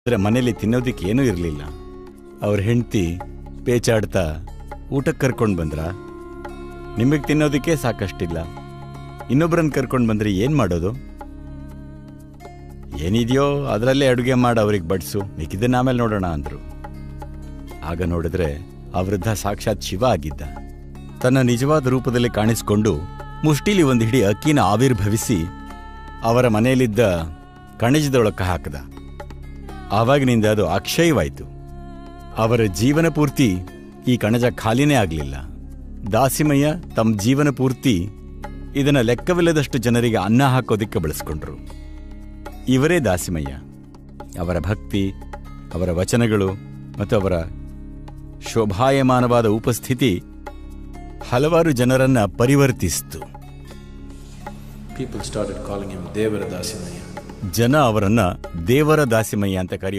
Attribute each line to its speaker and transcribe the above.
Speaker 1: ಆದರೆ ಮನೇಲಿ ತಿನ್ನೋದಿಕ್ಕೆ ಏನೂ ಇರಲಿಲ್ಲ. ಅವ್ರ ಹೆಂಡತಿ ಪೇಚಾಡ್ತಾ ಊಟಕ್ಕೆ ಕರ್ಕೊಂಡು ಬಂದ್ರ. ನಿಮಗೆ ತಿನ್ನೋದಕ್ಕೆ ಸಾಕಷ್ಟಿಲ್ಲ, ಇನ್ನೊಬ್ಬರನ್ನ ಕರ್ಕೊಂಡು ಬಂದರೆ ಏನು ಮಾಡೋದು? ಏನಿದೆಯೋ ಅದರಲ್ಲೇ ಅಡುಗೆ ಮಾಡಿ ಅವ್ರಿಗೆ ಬಡಿಸು, ಮಿಕ್ಕಿದ್ದನ್ನು ಆಮೇಲೆ ನೋಡೋಣ ಅಂದರು. ಆಗ ನೋಡಿದ್ರೆ ಆ ವೃದ್ಧ ಸಾಕ್ಷಾತ್ ಶಿವ ಆಗಿದ್ದ. ತನ್ನ ನಿಜವಾದ ರೂಪದಲ್ಲಿ ಕಾಣಿಸಿಕೊಂಡು ಮುಷ್ಟಿಲಿ ಒಂದು ಹಿಡಿ ಅಕ್ಕಿನ ಆವಿರ್ಭವಿಸಿ ಅವರ ಮನೆಯಲ್ಲಿದ್ದ ಕಣಜದೊಳಕ್ಕೆ ಹಾಕಿದ. ಆವಾಗಿನಿಂದ ಅದು ಅಕ್ಷಯವಾಯಿತು. ಅವರ ಜೀವನ ಪೂರ್ತಿ ಈ ಕಣಜ ಖಾಲಿನೇ ಆಗಲಿಲ್ಲ. ದಾಸಿಮಯ್ಯ ತಮ್ಮ ಜೀವನ ಪೂರ್ತಿ ಇದನ್ನು ಲೆಕ್ಕವಿಲ್ಲದಷ್ಟು ಜನರಿಗೆ ಅನ್ನ ಹಾಕೋದಿಕ್ಕೆ ಬಳಸ್ಕೊಂಡ್ರು. ಇವರೇ ದಾಸಿಮಯ್ಯ. ಅವರ ಭಕ್ತಿ, ಅವರ ವಚನಗಳು ಮತ್ತು ಅವರ ಶೋಭಾಯಮಾನವಾದ ಉಪಸ್ಥಿತಿ ಹಲವಾರು ಜನರನ್ನ ಪರಿವರ್ತಿಸಿತು.
Speaker 2: People started calling him ದೇವರ ದಾಸಿಮಯ್ಯ.
Speaker 1: ಜನ ಅವರನ್ನ ದೇವರ ದಾಸಿಮಯ್ಯ ಅಂತ ಕರೆಯೋ